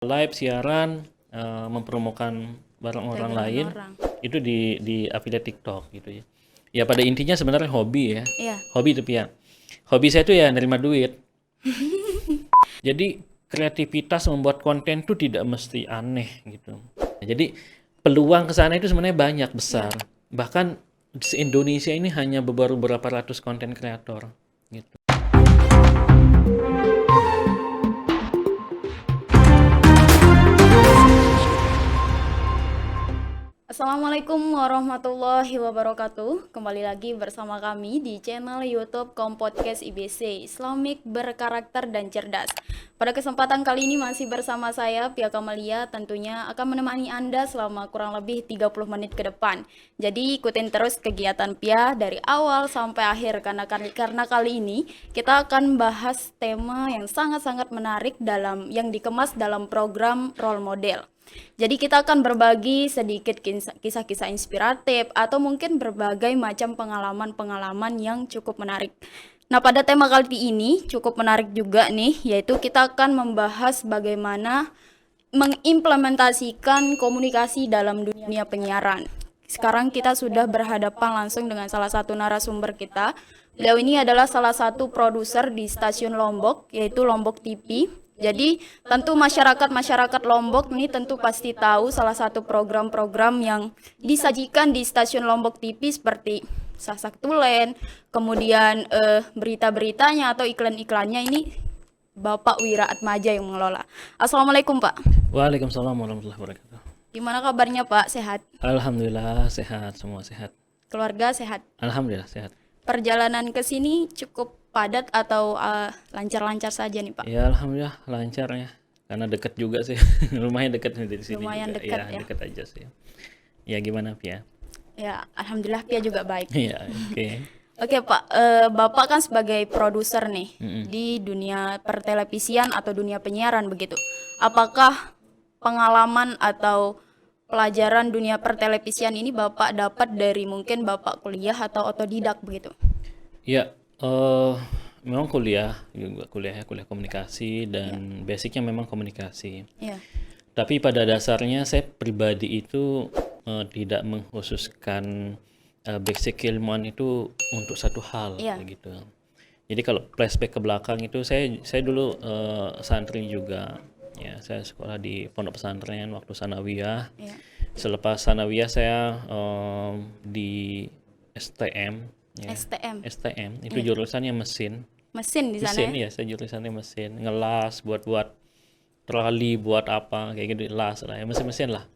live siaran mempromokan barang orang Dagangan lain orang. itu di affiliate TikTok gitu ya. Ya pada intinya sebenarnya hobi ya. Iya. Hobi tapi ya. Hobi saya tuh ya nerima duit. Jadi kreativitas membuat konten tuh tidak mesti aneh gitu. Jadi peluang ke sana itu sebenarnya banyak besar. Bahkan di Indonesia ini hanya beberapa ratus konten kreator gitu. Assalamualaikum warahmatullahi wabarakatuh. Kembali lagi bersama kami di channel YouTube Kompodcast IBC, Islamic berkarakter dan cerdas. Pada kesempatan kali ini masih bersama saya Pia Kamalia, tentunya akan menemani Anda selama kurang lebih 30 menit ke depan. Jadi ikutin terus kegiatan Pia dari awal sampai akhir karena kali ini kita akan bahas tema yang sangat-sangat menarik yang dikemas dalam program role model. Jadi kita akan berbagi sedikit kisah-kisah inspiratif atau mungkin berbagai macam pengalaman-pengalaman yang cukup menarik. Nah, pada tema kali ini cukup menarik juga nih, yaitu kita akan membahas bagaimana mengimplementasikan komunikasi dalam dunia penyiaran. Sekarang kita sudah berhadapan langsung dengan salah satu narasumber kita. Beliau ini adalah salah satu produser di stasiun Lombok, yaitu Lombok TV. Jadi tentu masyarakat Lombok ini tentu pasti tahu salah satu program-program yang disajikan di stasiun Lombok TV seperti Sasak Tulen, kemudian berita-beritanya atau iklan-iklannya ini Bapak Wira Atmaja yang mengelola. Assalamualaikum Pak. Waalaikumsalam warahmatullahi wabarakatuh. Gimana kabarnya Pak? Sehat? Alhamdulillah sehat, semua sehat. Keluarga sehat? Alhamdulillah sehat. Perjalanan ke sini cukup padat atau lancar-lancar saja nih Pak? Ya alhamdulillah lancar ya. Karena dekat juga sih. Lumayan dekat dari sini Lumayan juga. dekat Ya, ya. dekat aja sih. Ya gimana Pia? Ya, alhamdulillah Pia juga baik. Iya, oke. Oke Pak, Bapak kan sebagai produser nih di dunia pertelevisian atau dunia penyiaran begitu. Apakah pengalaman atau pelajaran dunia pertelevisian ini Bapak dapat dari mungkin Bapak kuliah atau otodidak begitu? Ya, memang kuliah juga kuliah komunikasi dan basicnya memang komunikasi. Iya, Tapi pada dasarnya saya pribadi itu tidak mengkhususkan basic keilmuan itu untuk satu hal Iya. gitu. Jadi kalau flashback ke belakang itu saya dulu santri juga. Ya, saya sekolah di pondok pesantren waktu sanawiyah. iya. Selepas sanawiyah saya di STM ya. STM, STM itu jurusannya mesin. mesin di sana Mesin ya? ya, saya jurusannya mesin. Ngelas buat troli buat apa kayak gitu, las lah ya, mesin-mesin lah.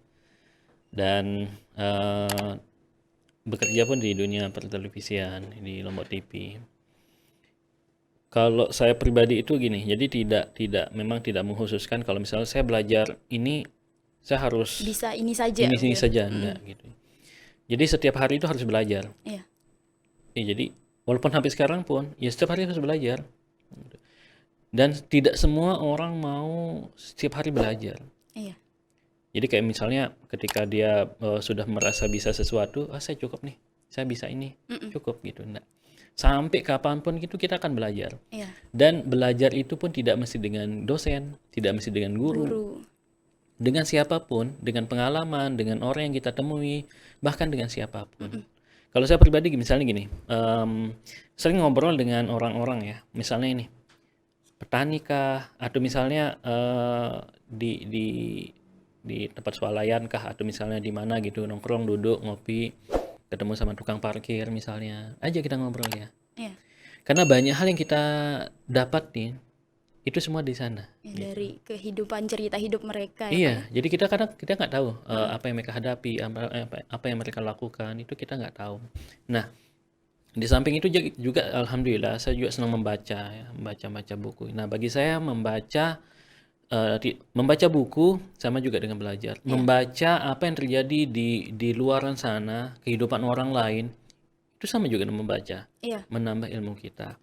Dan bekerja pun di dunia pertelevisian di Lombok TV. Kalau saya pribadi itu gini, jadi tidak memang tidak mengkhususkan kalau misalnya saya belajar ini saya harus Bisa ini saja ini begitu. saja enggak gitu. Jadi setiap hari itu harus belajar. Iya, Ya, jadi walaupun sampai sekarang pun ya setiap hari harus belajar. Dan tidak semua orang mau setiap hari belajar. iya, Jadi kayak misalnya ketika dia sudah merasa bisa sesuatu, saya cukup nih, saya bisa ini, cukup gitu. Enggak. Sampai kapanpun itu kita akan belajar. iya. Dan belajar itu pun tidak mesti dengan dosen, tidak mesti dengan guru, Guru. dengan siapapun, dengan pengalaman, dengan orang yang kita temui, bahkan dengan siapapun. Kalau saya pribadi misalnya gini, sering ngobrol dengan orang-orang ya, misalnya ini petani kah, atau misalnya di tempat swalayan kah, atau misalnya di mana gitu nongkrong duduk ngopi ketemu sama tukang parkir misalnya, aja kita ngobrol ya. Iya, Karena banyak hal yang kita dapatin itu semua di sana. ya, dari kehidupan cerita hidup mereka ya Pak. Iya, jadi kita kadang kita nggak tahu apa yang mereka hadapi, apa yang mereka lakukan itu kita nggak tahu. Nah, di samping itu juga alhamdulillah saya juga senang membaca ya, membaca buku. Nah, bagi saya membaca buku sama juga dengan belajar. Membaca apa yang terjadi di luaran sana, kehidupan orang lain, itu sama juga dengan membaca, Iya, menambah ilmu kita.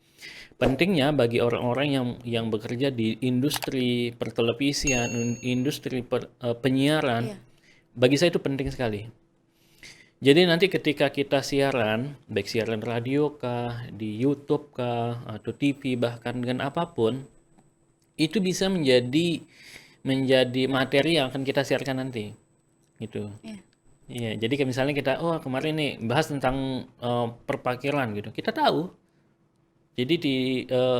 Pentingnya bagi orang-orang yang bekerja di industri pertelevisian, industri penyiaran, iya, bagi saya itu penting sekali. Jadi nanti ketika kita siaran, baik siaran radio kah, di YouTube kah, atau TV bahkan dengan apapun, itu bisa menjadi menjadi materi yang akan kita siarkan nanti, gitu. Iya. Iya, jadi kayak misalnya kita, oh kemarin nih bahas tentang perparkiran gitu. Kita tahu. Jadi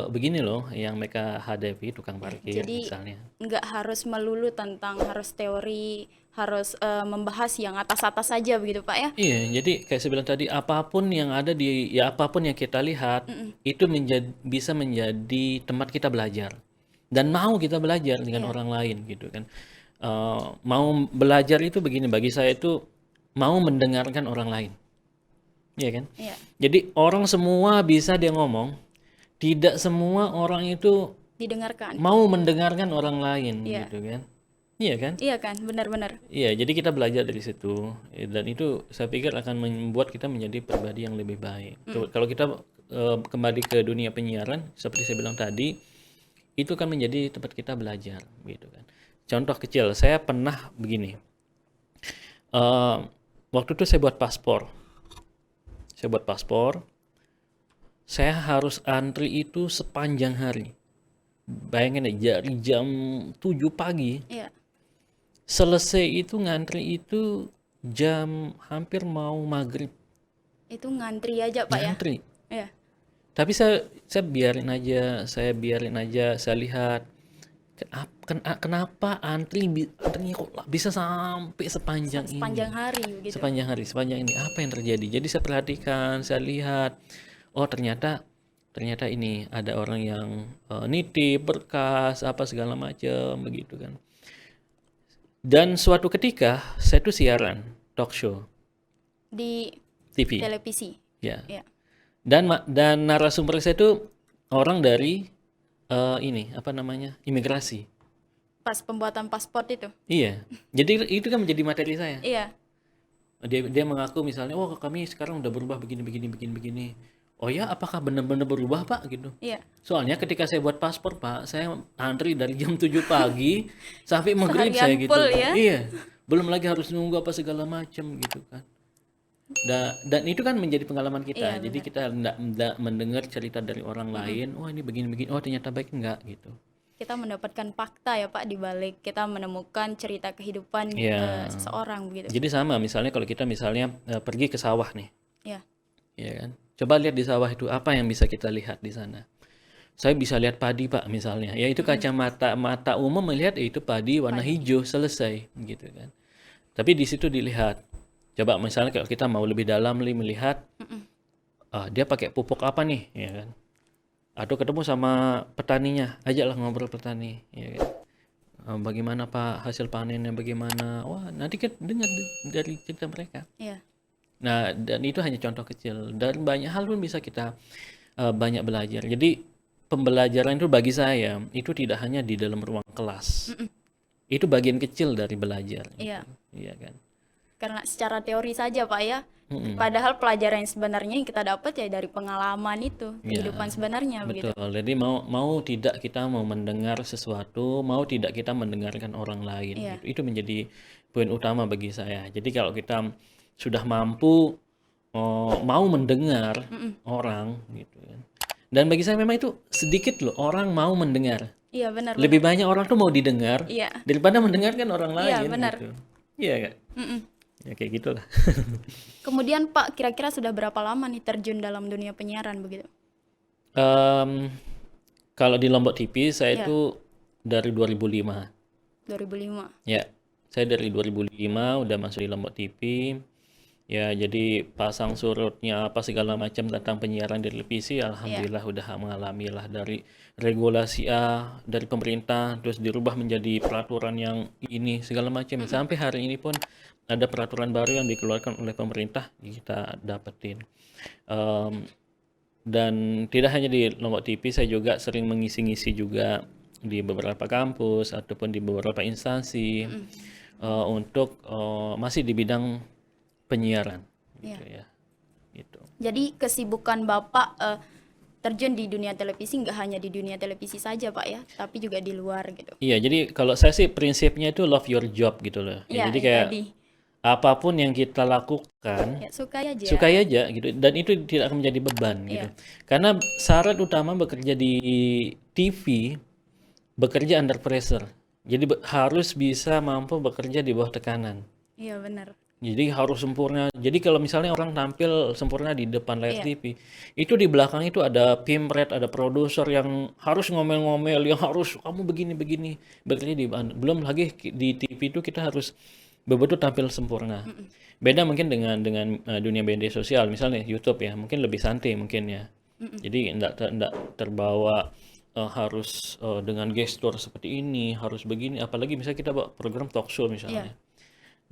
begini loh yang mereka hadapi tukang parkir Jadi misalnya. nggak harus melulu tentang harus teori, harus membahas yang atas-atas saja begitu Pak ya? Iya, jadi kayak saya bilang tadi, apapun yang ada ya apapun yang kita lihat, itu bisa menjadi tempat kita belajar. Dan mau kita belajar dengan Iya. orang lain gitu kan. Mau belajar itu begini, bagi saya itu mau mendengarkan orang lain. Iya kan? Iya. Jadi orang semua bisa dia ngomong, tidak semua orang itu Didengarkan. mau mendengarkan orang lain Iya. gitu kan. Iya kan? Iya kan, benar-benar. Iya, jadi kita belajar dari situ dan itu saya pikir akan membuat kita menjadi pribadi yang lebih baik. Kalau kita kembali ke dunia penyiaran, seperti saya bilang tadi, itu kan menjadi tempat kita belajar, gitu kan. Contoh kecil, saya pernah begini. Waktu itu saya buat paspor. Saya harus antri itu sepanjang hari. Bayangin aja, dari jam 7 pagi. Iya. Selesai itu ngantri itu jam hampir mau maghrib. Itu ngantri aja Pak ya? Ngantri. Iya. Tapi saya biarin aja, saya lihat kenapa antrinya kok bisa sampai sepanjang ini. Sepanjang hari gitu. Sepanjang ini apa yang terjadi? Jadi saya perhatikan, saya lihat, oh ternyata ini ada orang yang nitip berkas apa segala macam begitu kan. Dan suatu ketika saya tuh siaran talk show Di TV, televisi. ya. Iya. Dan narasumber saya itu orang dari imigrasi. Pas pembuatan paspor itu. Iya. Jadi itu kan menjadi materi saya. Iya. Dia mengaku misalnya, oh kami sekarang udah berubah begini. Oh ya, apakah benar-benar berubah Pak gitu? Iya. Soalnya ketika saya buat paspor Pak, saya antri dari jam 7 pagi sampai maghrib Seharian saya gitu. full ya? Iya. Belum lagi harus nunggu apa segala macam gitu kan. Dan itu kan menjadi pengalaman kita. Iya, Jadi kita enggak mendengar cerita dari orang lain, oh ini begini-begini, oh ternyata baik enggak gitu. Kita mendapatkan fakta ya Pak di balik kita menemukan cerita kehidupan Iya. seseorang begitu. Jadi sama misalnya kalau kita pergi ke sawah nih, Iya. ya kan? Coba lihat di sawah itu apa yang bisa kita lihat di sana. Saya bisa lihat padi Pak misalnya. Ya itu mata umum melihat itu padi warna hijau selesai gitu kan. Tapi di situ dilihat. Coba misalnya kalau kita mau lebih dalam melihat dia pakai pupuk apa nih, ya kan? Atau ketemu sama petaninya, ajaklah ngobrol petani, ya kan? Bagaimana Pak hasil panennya bagaimana? Wah, nanti kita dengar dari cerita mereka. Iya. Nah, dan itu hanya contoh kecil. Dan banyak hal pun bisa kita banyak belajar. Jadi pembelajaran itu bagi saya itu tidak hanya di dalam ruang kelas. Itu bagian kecil dari belajar. Iya. Iya kan? Karena secara teori saja Pak ya. Padahal pelajaran yang sebenarnya yang kita dapat ya dari pengalaman itu, kehidupan sebenarnya begitu. Betul. Jadi mau tidak kita mau mendengar sesuatu, mau tidak kita mendengarkan orang lain. Iya. Gitu. Itu menjadi poin utama bagi saya. Jadi kalau kita sudah mampu mau mendengar orang gitu kan. Dan bagi saya memang itu sedikit loh orang mau mendengar. Iya benar. Lebih banyak orang tuh mau didengar Iya. daripada mendengarkan orang lain. Iya, benar. Gitu. Iya kan? Ya kayak gitulah. Kemudian Pak, kira-kira sudah berapa lama nih terjun dalam dunia penyiaran begitu? Kalau di Lombok TV saya Iya. itu dari 2005. 2005. Ya, saya dari 2005 udah masuk di Lombok TV. Ya, jadi pasang surutnya apa segala macam tentang penyiaran di televisi, alhamdulillah udah mengalami lah dari regulasi dari pemerintah terus dirubah menjadi peraturan yang ini segala macam. Sampai hari ini pun ada peraturan baru yang dikeluarkan oleh pemerintah kita dapetin. Dan tidak hanya di Lombok TV, saya juga sering mengisi-ngisi juga di beberapa kampus ataupun di beberapa instansi untuk masih di bidang penyiaran gitu ya. Gitu. Jadi kesibukan Bapak terjun di dunia televisi nggak hanya di dunia televisi saja Pak ya, tapi juga di luar gitu. Iya, jadi kalau saya sih prinsipnya itu love your job gitu loh. Iya, Jadi kayak jadi apapun yang kita lakukan ya, sukai aja. gitu, dan itu tidak akan menjadi beban gitu. Karena syarat utama bekerja di TV, bekerja under pressure. Jadi harus bisa mampu bekerja di bawah tekanan. Iya benar. Jadi harus sempurna. Jadi kalau misalnya orang tampil sempurna di depan layar Iya. TV, itu di belakang itu ada pimret, ada produser yang harus ngomel-ngomel, yang harus kamu begini-begini. Bekerja di belum lagi di TV itu kita harus betul-betul tampil sempurna. Beda mungkin dengan dunia media sosial, misalnya YouTube ya, mungkin lebih santai mungkin ya. Jadi enggak terbawa harus dengan gestur seperti ini, harus begini. Apalagi misalnya kita buat program talk show misalnya.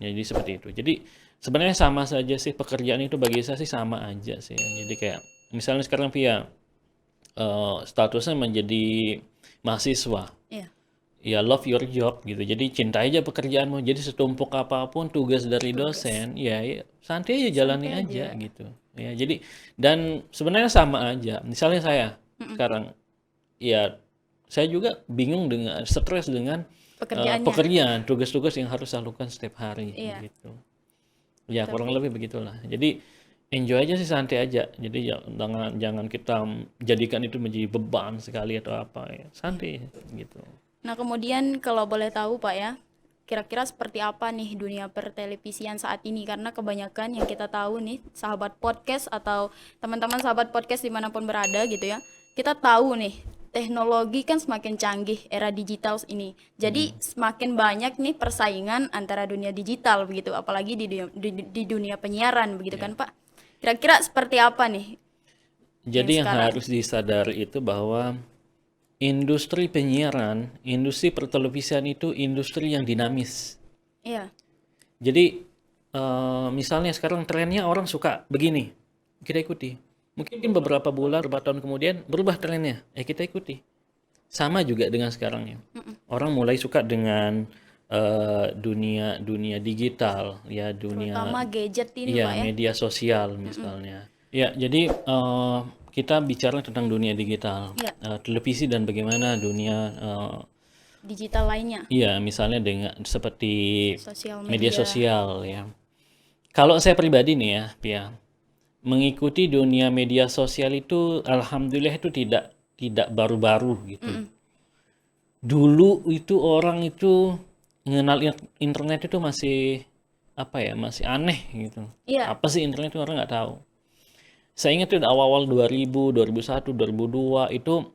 Ya, jadi seperti itu. Jadi sebenarnya sama saja sih pekerjaan itu bagi saya sih sama aja sih. Jadi kayak misalnya sekarang Via statusnya menjadi mahasiswa. Iya. Ya love your job gitu. Jadi cintai aja pekerjaanmu. Jadi setumpuk apapun tugas dari dosen, ya santai aja jalani aja gitu. Ya, jadi dan sebenarnya sama aja. Misalnya saya sekarang ya saya juga bingung dengan stres dengan Pekerjaannya. pekerjaan, tugas-tugas yang harus saya lakukan setiap hari Iya. gitu. Ya kurang lebih begitulah. Jadi enjoy aja sih, santai aja. Jadi jangan kita jadikan itu menjadi beban sekali atau apa ya. Santai gitu. Nah, kemudian kalau boleh tahu Pak ya, kira-kira seperti apa nih dunia pertelevisian saat ini? Karena kebanyakan yang kita tahu nih, sahabat podcast atau teman-teman sahabat podcast dimanapun berada gitu ya, kita tahu nih, teknologi kan semakin canggih era digital ini. Jadi semakin banyak nih persaingan antara dunia digital begitu, apalagi di dunia penyiaran begitu kan Pak? Kira-kira seperti apa nih? Jadi yang sekarang? harus disadari itu bahwa industri penyiaran, industri pertelevisian itu industri yang dinamis. Iya, Jadi misalnya sekarang trennya orang suka begini, kita ikuti. Mungkin beberapa bulan, beberapa tahun kemudian berubah trennya, kita ikuti. Sama juga dengan sekarang ya. Orang mulai suka dengan dunia dunia digital, ya terutama dunia, gadget ini Pak ya ya. media sosial misalnya. Ya, jadi kita bicara tentang dunia digital, Iya. televisi dan bagaimana dunia Digital lainnya, iya misalnya dengan seperti sosial media media. sosial ya. Kalau saya pribadi nih ya, Pia, mengikuti dunia media sosial itu alhamdulillah itu tidak baru-baru gitu. Dulu itu orang itu mengenal internet itu masih apa ya, masih aneh gitu. Iya, Apa sih internet itu orang nggak tahu. Saya ingat itu awal-awal 2000, 2001, 2002 itu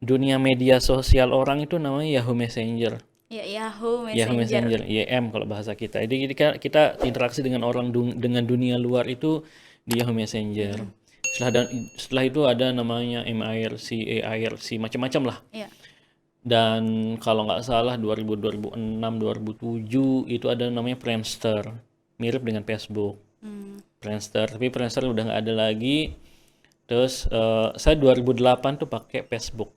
dunia media sosial orang itu namanya Yahoo Messenger. ya Yahoo Yahoo Messenger. Messenger, YM kalau bahasa kita. Jadi kita interaksi dengan orang dengan dunia luar itu di Yahoo Messenger. Setelah itu ada namanya MIRC, AIRC, macam-macam lah. Iya, Dan kalau nggak salah 2000, 2006, 2007 itu ada namanya Friendster, mirip dengan Facebook. Friendster, tapi Friendster udah nggak ada lagi. Terus saya 2008 tuh pakai Facebook.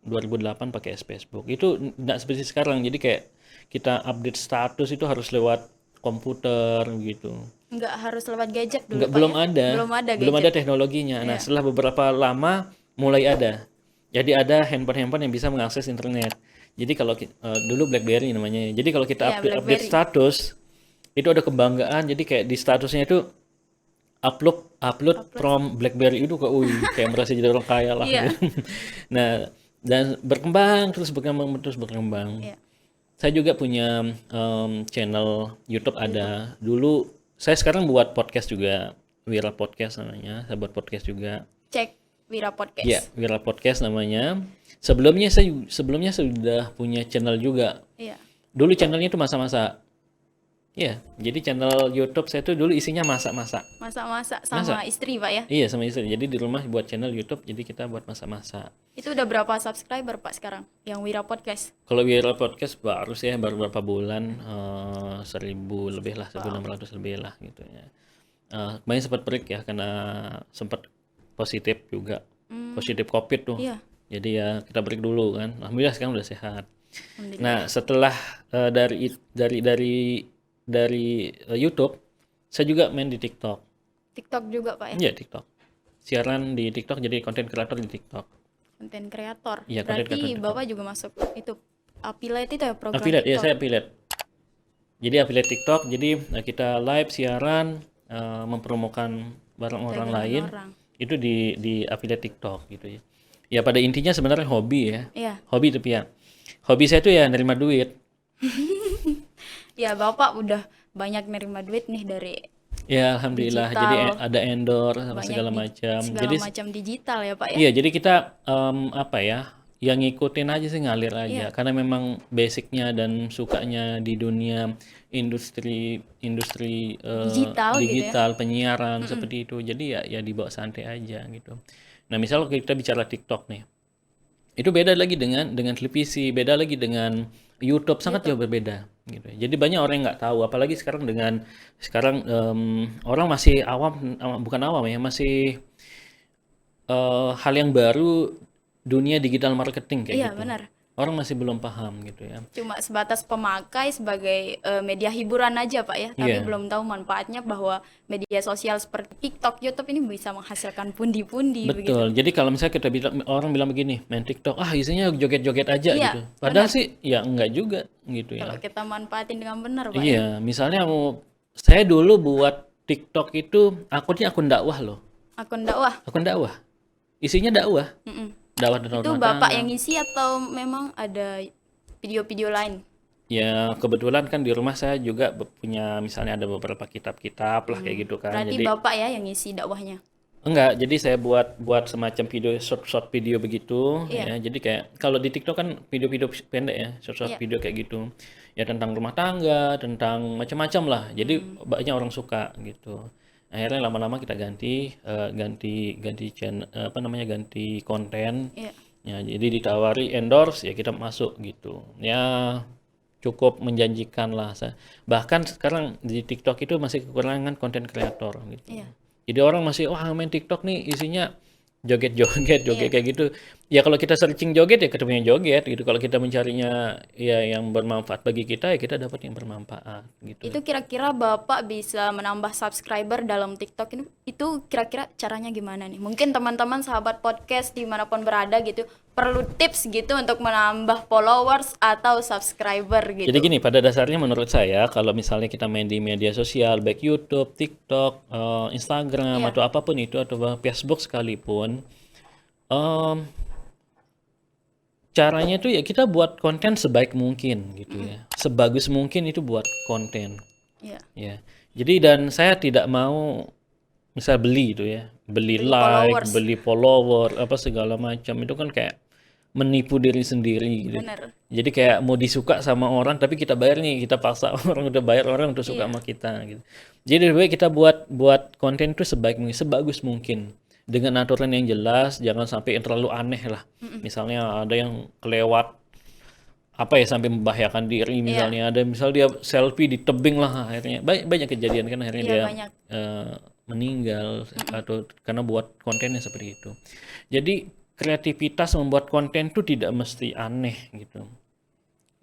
2008 pakai Facebook. Itu nggak seperti sekarang. Jadi kayak kita update status itu harus lewat komputer gitu. nggak harus lewat gadget dulu Nggak, Pak belum ya. ada. Belum gadget. ada teknologinya. Nah, setelah beberapa lama mulai ada. Jadi ada handphone-handphone yang bisa mengakses internet. Jadi kalau dulu BlackBerry namanya. Jadi kalau kita Iya, update BlackBerry. status itu ada kebanggaan. Jadi kayak di statusnya itu upload from BlackBerry itu kayak merasa jadi orang kaya lah. Iya. Nah, dan terus berkembang. Iya. Saya juga punya channel YouTube ada. Dulu saya sekarang buat podcast juga, Wira Podcast namanya. Saya buat podcast juga. Cek Wira Podcast. Ya, Wira Podcast namanya. Sebelumnya saya sudah punya channel juga. Iya. Dulu channelnya itu masak-masak. Ya, jadi channel YouTube saya tuh dulu isinya masak-masak. Masak-masak sama istri Pak ya. Iya, sama istri. Jadi di rumah buat channel YouTube, jadi kita buat masak-masak. Itu udah berapa subscriber Pak sekarang yang Wira Podcast? Kalau Wira Podcast baru sih ya, baru beberapa bulan, 1000 lebih lah, 1600 lebih lah gitu ya. Kemarin sempat break ya, karena sempat positif juga, positif COVID tuh. Iya. Jadi ya kita break dulu kan. Alhamdulillah sekarang udah sehat. Alhamdulillah. Nah, setelah dari YouTube, saya juga main di TikTok. TikTok juga Pak ya. Iya, TikTok. Siaran di TikTok, jadi konten kreator di TikTok. Konten kreator. Iya, konten Berarti kreator. Bapak juga masuk itu affiliate itu ya, program Affiliate, ya TikTok. saya affiliate. Jadi affiliate TikTok, jadi kita live siaran, mempromokan barang orang lain, orang. itu di affiliate TikTok gitu ya. Ya pada intinya sebenarnya hobi ya. Iya. Hobi tapi ya. Hobi saya tuh ya nerima duit. Ya, Bapak udah banyak nerima duit nih dari Ya, alhamdulillah. Jadi digital, ada endorse sama banyak segala di macam. segala Jadi macam digital ya, Pak ya? iya, jadi kita apa ya? Yang ngikutin aja sih, ngalir aja. Iya, Karena memang basicnya dan sukanya di dunia industri industri digital gitu ya. digital, penyiaran Mm-mm. seperti itu. Jadi ya dibawa santai aja gitu. Nah, misal kita bicara TikTok nih. Itu beda lagi dengan televisi, beda lagi dengan YouTube, sangat YouTube. jauh berbeda gitu. Jadi banyak orang yang nggak tahu, apalagi sekarang orang masih awam, bukan awam ya, masih hal yang baru dunia digital marketing kayak Iya, gitu. benar. Orang masih belum paham gitu ya. Cuma sebatas pemakai sebagai media hiburan aja, Pak ya. Tapi Iya, belum tahu manfaatnya bahwa media sosial seperti TikTok, YouTube ini bisa menghasilkan pundi-pundi begitu. betul. Jadi kalau misalnya kita bilang, orang bilang begini, main TikTok, isinya joget-joget aja gitu. Iya, Padahal benar. sih ya enggak juga gitu Kalau ya. kita manfaatin dengan benar, Pak ya. Iya, misalnya saya dulu buat TikTok itu akunnya akun dakwah loh. Akun dakwah. Akun dakwah. Isinya dakwah. Mm-mm. Dakwah tentang Itu rumah Bapak tangga. yang ngisi atau memang ada video-video lain? Ya, kebetulan kan di rumah saya juga punya, misalnya ada beberapa kitab-kitab lah kayak gitu kan. Berarti Jadi Bapak ya yang ngisi dakwahnya. enggak, jadi saya buat buat semacam video, short video begitu Iya, ya. Jadi kayak kalau di TikTok kan video-video pendek ya, short iya. video kayak gitu. Ya tentang rumah tangga, tentang macam-macam lah. Jadi banyak orang suka gitu. Akhirnya lama-lama kita ganti ganti ganti channel, apa namanya, ganti konten. Iya. Ya, jadi ditawari endorse ya kita masuk gitu. Ya cukup menjanjikan lah. Bahkan sekarang di TikTok itu masih kekurangan konten kreator gitu. Iya. Jadi orang masih, wah main TikTok nih isinya joget-joget, joget Iya. kayak gitu. Ya kalau kita searching joget ya ketemu yang joget gitu. Kalau kita mencarinya ya yang bermanfaat bagi kita, ya kita dapat yang bermanfaat gitu. Itu kira-kira Bapak bisa menambah subscriber dalam TikTok ini, itu kira-kira caranya gimana nih? Mungkin teman-teman sahabat podcast dimanapun berada gitu, perlu tips gitu untuk menambah followers atau subscriber Jadi gitu. gini, pada dasarnya menurut saya kalau misalnya kita main di media sosial, baik YouTube, TikTok, Instagram Iya, atau apapun itu, atau Facebook sekalipun, em, caranya tuh ya kita buat konten sebaik mungkin gitu ya. Sebagus mungkin itu buat konten iya. ya. Jadi dan saya tidak mau misal beli itu ya, beli Beli like, followers, beli follower, apa segala macam itu kan kayak menipu diri sendiri gitu. bener. Jadi kayak mau disuka sama orang tapi kita bayar nih, kita paksa orang, udah bayar orang untuk suka Iya, sama kita gitu. Jadi lebih baik kita buat buat konten itu sebaik mungkin, sebagus mungkin dengan aturan yang jelas, jangan sampai yang terlalu aneh lah. Misalnya ada yang kelewat apa ya sampai membahayakan diri, iya, misalnya ada, misal dia selfie di tebing lah, akhirnya banyak, banyak kejadian kan, akhirnya iya dia banyak. meninggal atau karena buat kontennya seperti itu. Jadi kreativitas membuat konten itu tidak mesti aneh gitu.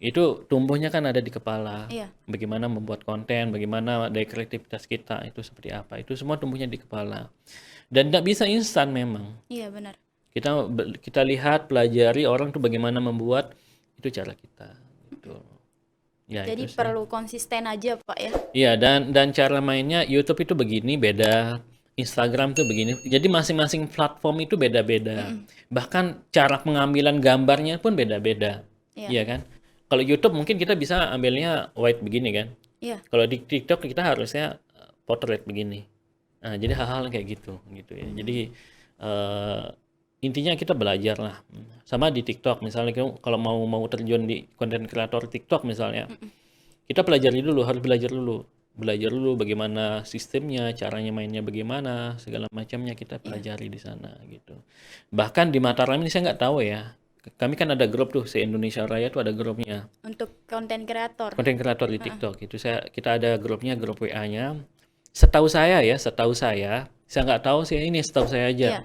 Itu tumbuhnya kan ada di kepala. Iya, Bagaimana membuat konten, bagaimana dari kreativitas kita itu seperti apa. Itu semua tumbuhnya di kepala. Dan tidak bisa instan memang. iya benar. Kita lihat, pelajari orang tuh bagaimana membuat, itu cara kita. Gitu. Ya Jadi itu sih. perlu konsisten aja, Pak ya. Iya, dan cara mainnya YouTube itu begini, beda. Instagram tuh begini. Jadi masing-masing platform itu beda-beda. Bahkan cara pengambilan gambarnya pun beda-beda. Iya, Iya kan? Kalau YouTube mungkin kita bisa ambilnya white begini kan. iya. Kalau di TikTok kita harusnya portrait begini. Nah, jadi hal-hal kayak gitu ya. Jadi eh, intinya kita belajar lah. Sama di TikTok misalnya, kalau mau terjun di konten kreator TikTok misalnya, kita pelajari dulu, harus belajar dulu bagaimana sistemnya, caranya mainnya bagaimana, segala macamnya kita pelajari di sana gitu. Bahkan di Mataram ini saya nggak tahu ya, kami kan ada grup tuh, se Indonesia Raya tuh ada grupnya, Untuk konten kreator. konten kreator di TikTok itu, kita ada grupnya, grup WA-nya. Saya nggak tahu sih, ini setahu saya aja, Iya,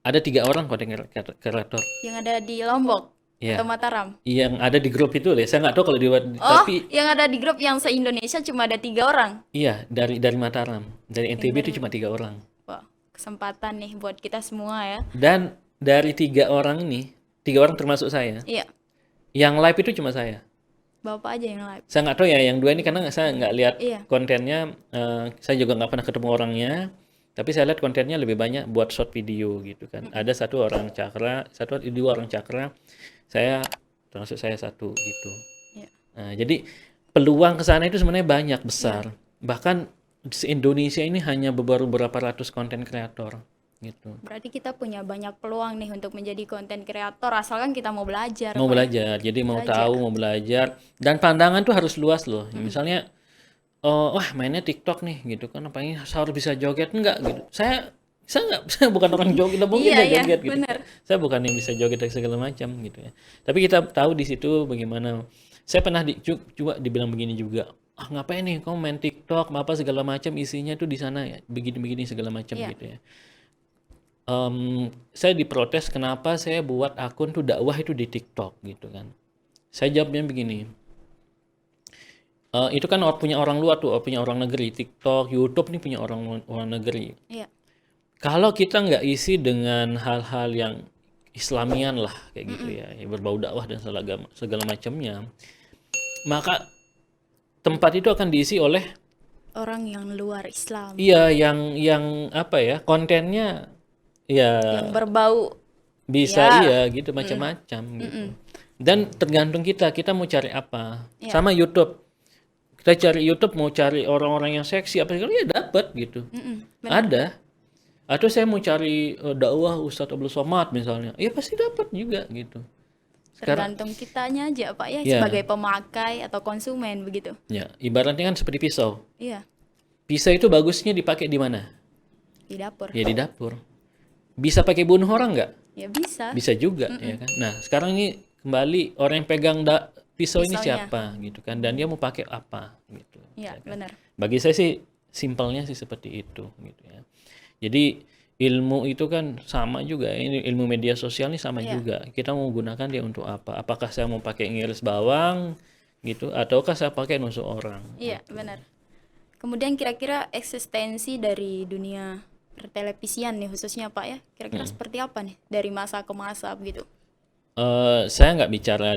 ada 3 orang konten kreator. yang ada di Lombok Ya, atau Mataram. yang ada di grup itu deh. Saya nggak tahu kalau di, Oh, tapi yang ada di grup yang se-Indonesia cuma ada 3 orang. iya, dari Mataram, dari NTB itu Dari cuma 3 orang. Wah, kesempatan nih buat kita semua ya. Dan dari 3 orang ini, 3 orang termasuk saya, Iya, yang live itu cuma saya. Bapak aja yang live. Saya nggak tahu ya yang 2 ini karena saya nggak lihat Iya, kontennya. Saya juga nggak pernah ketemu orangnya. Tapi saya lihat kontennya lebih banyak buat short video gitu kan. Ada 1 orang cakra, 2 orang cakra. Saya termasuk saya satu gitu. Ya. Nah, jadi peluang ke sana itu sebenarnya banyak besar. Bahkan di Indonesia ini hanya beberapa ratus konten kreator gitu. Berarti kita punya banyak peluang nih untuk menjadi konten kreator asalkan kita mau belajar, Mau Pak ya. belajar, jadi mau Belajar. tahu, mau belajar, dan pandangan tuh harus luas loh. Misalnya, wah mainnya TikTok nih gitu kan, apalagi harus bisa joget enggak gitu. Saya nggak, saya bukan orang joget, nggak mungkin Iya, saya iya, joget gitu. benar. Saya bukan yang bisa joget dan segala macam gitu ya. Tapi kita tahu di situ bagaimana. Saya pernah juga dibilang begini juga. Ah ngapain nih kamu main TikTok, apa segala macam isinya tuh di sana ya, begini-begini segala macam Iya. gitu ya. Saya diprotes kenapa saya buat akun tuh dakwah itu di TikTok gitu kan. Saya jawabnya begini. Itu kan punya orang luar tuh, punya orang negeri. TikTok, YouTube nih punya orang negeri. Iya. Kalau kita nggak isi dengan hal-hal yang Islamian lah kayak gitu ya, yang berbau dakwah dan segala macamnya, maka tempat itu akan diisi oleh Orang yang luar Islam, iya yang apa ya, kontennya ya yang berbau bisa ya. iya gitu macam-macam gitu. Dan tergantung kita mau cari apa. Iya. Sama YouTube. Kita cari YouTube mau cari orang-orang yang seksi apa segala ya dapat gitu. Benar. Ada. Atau saya mau cari dakwah Ustadz Abdul Somad misalnya, ya pasti dapat juga gitu. Sekarang Tergantung kitanya aja, Pak ya, Ya. sebagai pemakai atau konsumen begitu. ya ibaratnya kan seperti pisau. Iya, Pisau itu bagusnya dipakai di mana? di dapur. Ya di dapur. Bisa pakai bunuh orang nggak? Ya bisa. Bisa juga ya kan. Nah sekarang ini kembali orang yang pegang pisau ini Pisaunya. siapa gitu kan, dan dia mau pakai apa gitu. Iya, benar. Bagi saya sih simpelnya sih seperti itu gitu ya. Jadi ilmu itu kan sama juga, ini ilmu media sosial ini sama Iya. juga. Kita mau gunakan dia untuk apa? Apakah saya mau pakai ngiris bawang gitu, ataukah saya pakai nusuk orang? Iya, benar. Kemudian kira-kira eksistensi dari dunia pertelevisian nih khususnya, Pak ya, kira-kira seperti apa nih dari masa ke masa begitu? Saya nggak bicara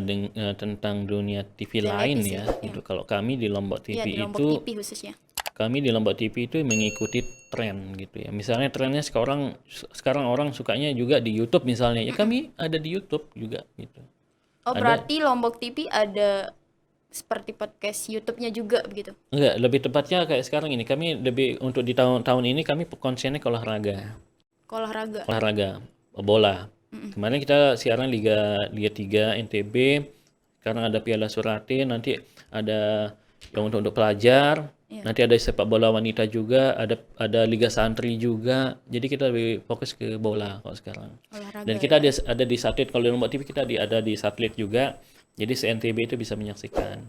tentang dunia TV lain Televisi, ya, ya. gitu. Kalau kami di Lombok TV Iya, di Lombok itu, TV khususnya. kami di Lombok TV itu mengikuti tren gitu ya. Misalnya trennya sekarang orang sukanya juga di YouTube misalnya, ya kami ada di YouTube juga gitu. Oh, berarti Lombok TV ada seperti podcast YouTube-nya juga begitu. Enggak, lebih tepatnya kayak sekarang ini kami lebih untuk di tahun ini kami konsennya ke olahraga. Olahraga. Olahraga bola. Kemarin kita siaran Liga 3 NTB, sekarang ada Piala Suratin, nanti ada yang untuk pelajar, nanti ada sepak bola wanita juga, ada Liga Santri juga. Jadi kita lebih fokus ke bola kalau sekarang. Olahraga. Dan kita ada di satelit, kalau di Lombok TV kita ada di satelit juga. Jadi CNTB itu bisa menyaksikan.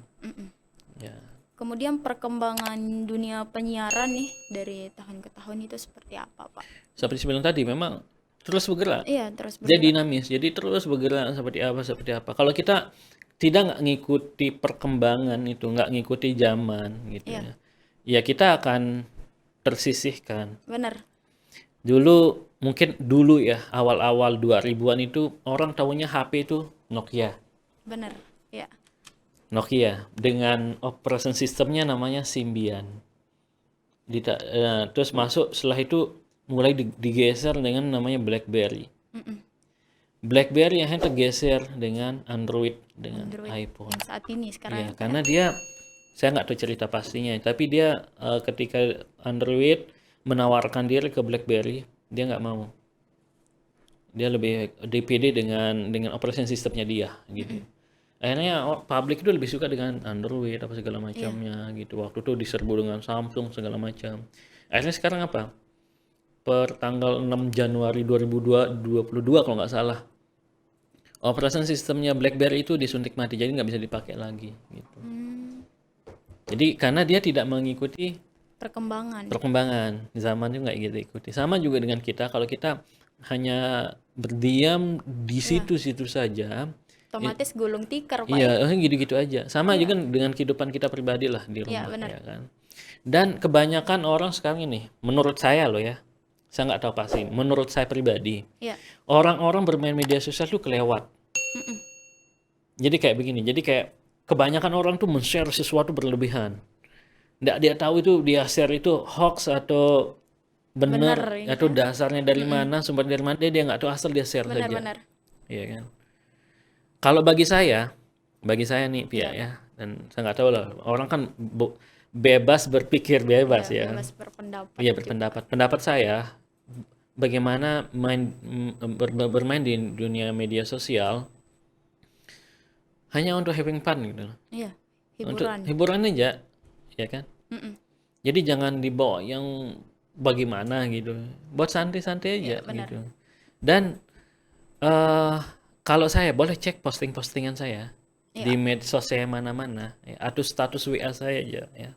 Ya. Kemudian perkembangan dunia penyiaran nih dari tahun ke tahun itu seperti apa, Pak? Seperti sebelum tadi memang terus bergerak. Iya, terus Dia dinamis, jadi terus bergerak seperti apa. Kalau kita nggak ngikuti perkembangan itu, nggak ngikuti zaman gitu ya, ya kita akan tersisihkan. benar. Mungkin dulu ya, awal-awal 2000-an itu orang tahunya HP itu Nokia. Benar. Ya. Nokia dengan operation sistemnya namanya Symbian. Terus masuk setelah itu mulai digeser dengan namanya BlackBerry. BlackBerry yang tergeser dengan Android, dengan iPhone. Yang saat ini sekarang. Ya, karena saya nggak tahu cerita pastinya, tapi dia ketika Android menawarkan diri ke BlackBerry, dia nggak mau. Dia lebih DPD dengan operation sistemnya dia, gitu. Akhirnya publik itu lebih suka dengan Android apa segala macamnya, gitu. Waktu itu diserbu dengan Samsung segala macam. Akhirnya sekarang apa? Per tanggal 6 Januari 2022 kalau nggak salah, operation sistemnya BlackBerry itu disuntik mati, jadi nggak bisa dipakai lagi gitu. Jadi karena dia tidak mengikuti perkembangan zaman juga nggak gitu ikuti. Sama juga dengan kita, kalau kita hanya berdiam di situ-situ saja, otomatis gulung tikar, Pak. iya gitu-gitu aja. Sama juga dengan kehidupan kita pribadi lah di rumah, benar. ya kan. Dan kebanyakan orang sekarang ini, menurut saya loh ya, saya nggak tahu pasti, menurut saya pribadi, Iya. orang-orang bermain media sosial tuh kelewat. Jadi kayak begini, jadi kayak kebanyakan orang tuh men-share sesuatu berlebihan. Nggak dia tahu itu dia share itu hoax atau benar atau dasarnya dari mana, sumber dari mana, dia nggak tahu, asal dia share saja. Benar-benar. Iya kan. Kalau bagi saya nih Pia ya, dan saya nggak tahu lah, orang kan bebas berpikir bebas Ya, ya. bebas berpendapat Iya juga. berpendapat. Pendapat saya bagaimana bermain di dunia media sosial hanya untuk having fun gitu loh. Iya, Untuk hiburan. hiburan aja, ya kan? Mm-mm. Jadi jangan dibawa yang bagaimana gitu. Buat santai-santai aja Iya, benar. gitu. Dan eh kalau saya boleh cek posting-postingan saya di Iya. medsos saya mana-mana, ya, atau status WA saya aja ya.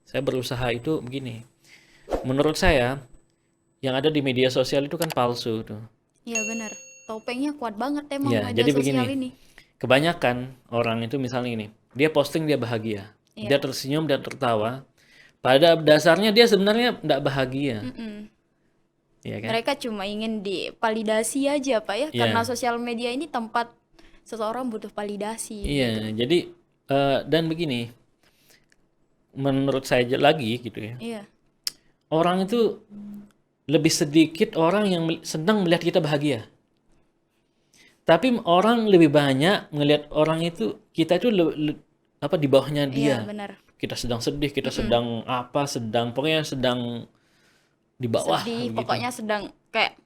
Saya berusaha itu begini. Menurut saya yang ada di media sosial itu kan palsu tuh. Iya, benar. Topengnya kuat banget emang Ya, media jadi sosial begini. ini. Kebanyakan orang itu misalnya ini, dia posting dia bahagia. Dia Iya. tersenyum dan tertawa. Pada dasarnya dia sebenarnya tidak bahagia, Mm-mm. ya kan? Mereka cuma ingin divalidasi aja, Pak ya. Karena Iya. sosial media ini tempat seseorang butuh validasi gitu. Iya, jadi dan begini, menurut saya lagi gitu ya. Iya. Orang itu lebih sedikit orang yang senang melihat kita bahagia. Tapi orang lebih banyak ngelihat orang itu kita itu apa di bawahnya Iya, dia. benar. Kita sedang sedih, kita sedang apa, pokoknya sedang di bawah Sedih, gitu. pokoknya sedang kayak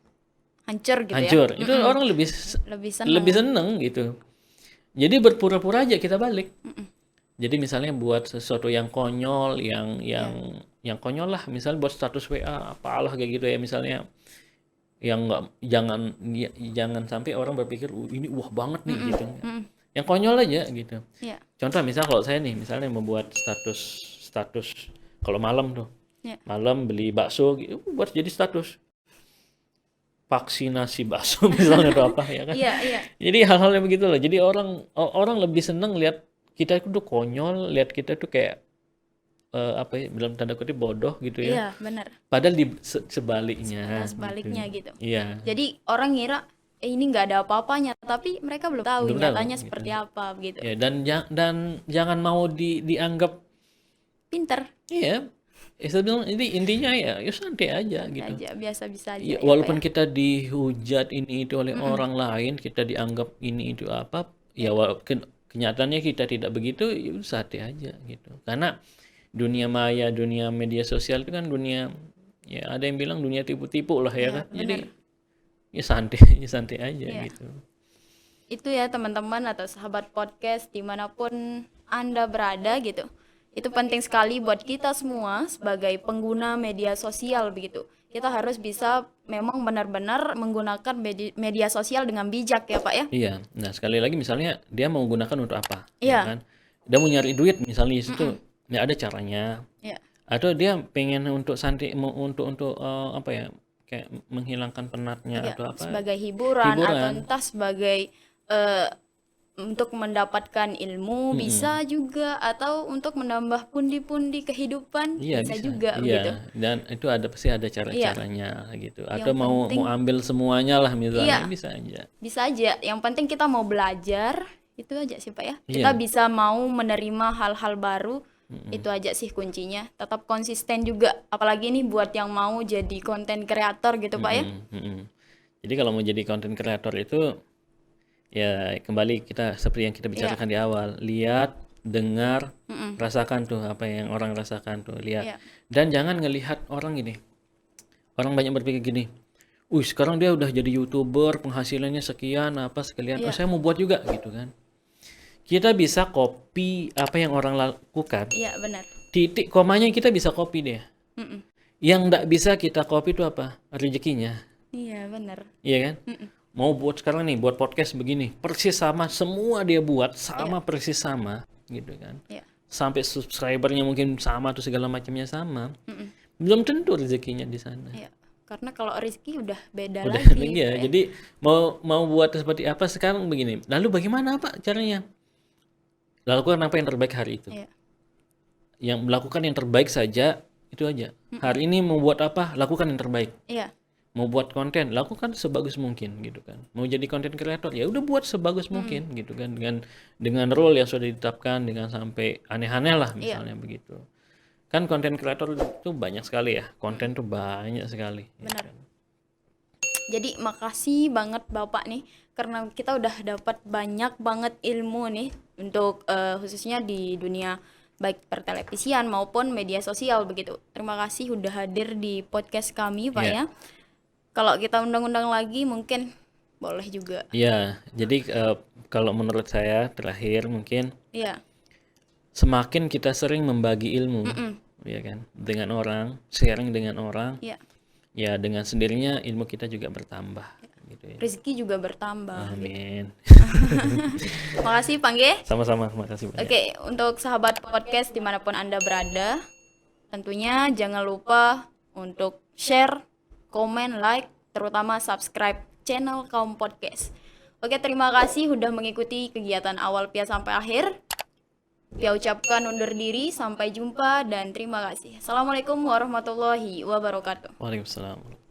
hancur gitu ya. Hancur. Itu orang lebih Lebih senang. lebih seneng gitu. Jadi berpura-pura aja kita balik. Jadi misalnya buat sesuatu yang konyol, yang konyol lah, misalnya buat status WA, apalah kayak gitu ya misalnya, yang nggak jangan sampai orang berpikir ini wah banget nih gitu. Yang konyol aja gitu. Iya. Contoh misal kalau saya nih, misalnya membuat status kalau malam tuh, Iya. malam beli bakso, gitu, buat jadi status vaksinasi bakso misalnya atau apa ya kan. Iya, iya. Jadi hal-hal yang begitu loh. Jadi orang lebih seneng lihat kita itu tuh konyol, lihat kita tuh kayak apa ya, dalam tanda kutip bodoh gitu ya. Iya, benar. Padahal di sebaliknya Sebaliknya gitu. Iya, Jadi orang ngira ini nggak ada apa-apanya, tapi mereka belum tahu belum tahu nyatanya gitu. seperti apa begitu. Ya, dan jangan mau dianggap Pinter iya. Saya bilang ini intinya ya santai aja gitu. aja, biasa-bisa aja Ya, ya, Pak walaupun ya. kita dihujat ini itu oleh orang lain, kita dianggap ini itu apa, ya walaupun kenyataannya kita tidak begitu, ya udah santai aja gitu. Karena dunia maya, dunia media sosial itu kan dunia, ya ada yang bilang dunia tipu-tipu lah ya Iya, kan. benar. Jadi ya santai aja Iya. gitu. Itu ya teman-teman atau sahabat podcast dimanapun Anda berada gitu. Itu penting sekali buat kita semua sebagai pengguna media sosial begitu. Kita harus bisa memang benar-benar menggunakan media sosial dengan bijak ya Pak ya. Iya. Nah, sekali lagi misalnya dia mau gunakan untuk apa, ya Iya. kan? Dia mau nyari duit misalnya di situ, ya ada caranya. Ya, Atau dia pengen untuk santai, untuk apa ya, kayak menghilangkan penatnya ya, atau apa? sebagai hiburan atau Hiburan. entah sebagai eh, untuk mendapatkan ilmu bisa juga atau untuk menambah pundi-pundi kehidupan Iya bisa bisa. juga Iya. begitu. Dan itu pasti ada Iya, cara-caranya gitu. Atau yang mau penting ambil semuanya lah misalnya iya bisa aja. bisa aja. Yang penting kita mau belajar itu aja sih Pak ya. Kita Iya. bisa mau menerima hal-hal baru itu aja sih kuncinya. Tetap konsisten juga. Apalagi nih buat yang mau jadi konten kreator gitu Pak ya. Mm-mm. Jadi kalau mau jadi content creator itu ya kembali kita seperti yang kita Iya, bicarakan di awal, lihat, dengar, rasakan tuh apa yang orang rasakan tuh, lihat. iya, Dan jangan ngelihat orang gini. Orang banyak berpikir gini, wih sekarang dia udah jadi YouTuber, penghasilannya sekian, apa sekalian, oh iya, saya mau buat juga gitu kan. Kita bisa copy apa yang orang lakukan, iya benar. titik komanya kita bisa copy deh. Mm-mm. Yang nggak bisa kita copy itu apa? Rezekinya, Iya benar. iya kan? Mm-mm. Mau buat sekarang nih, buat podcast begini, persis sama, semua dia buat Iya, sama, persis sama, gitu kan. iya. Sampai subscribernya mungkin sama atau segala macamnya sama, Mm-mm. belum tentu rezekinya di sana. Iya. Karena kalau rezeki udah beda Udah lagi ya, Pak ya. jadi mau buat seperti apa sekarang begini. Lalu bagaimana Pak caranya? Lakukan apa yang terbaik hari itu. Iya, Yang melakukan yang terbaik saja itu aja. Hari ini mau buat apa? Lakukan yang terbaik. iya, Mau buat konten, lakukan sebagus mungkin gitu kan. Mau jadi konten kreator, ya udah buat sebagus mungkin gitu kan, dengan role yang sudah ditetapkan, dengan sampai aneh-aneh lah iya, misalnya begitu. Kan konten kreator itu banyak sekali ya. Konten tuh banyak sekali ya benar. kan. Jadi makasih banget Bapak nih karena kita udah dapat banyak banget ilmu nih untuk khususnya di dunia baik pertelevisian maupun media sosial begitu. Terima kasih udah hadir di podcast kami Pak Ya. ya. Kalau kita undang-undang lagi mungkin boleh juga. Ya, jadi kalau menurut saya terakhir mungkin Iya. semakin kita sering membagi ilmu, Mm-mm. ya kan, dengan orang, sharing dengan orang, Iya. ya dengan sendirinya ilmu kita juga bertambah, gitu ya. Rezeki juga bertambah. Amin. Makasih Pangge. Sama-sama, makasih banyak. Oke, untuk sahabat podcast dimanapun Anda berada, tentunya jangan lupa untuk share, komen, like, terutama subscribe channel Kaum Podcast. Oke, terima kasih sudah mengikuti kegiatan awal Pia sampai akhir. Pia ucapkan undur diri, sampai jumpa dan terima kasih. Assalamualaikum warahmatullahi wabarakatuh. Waalaikumsalam.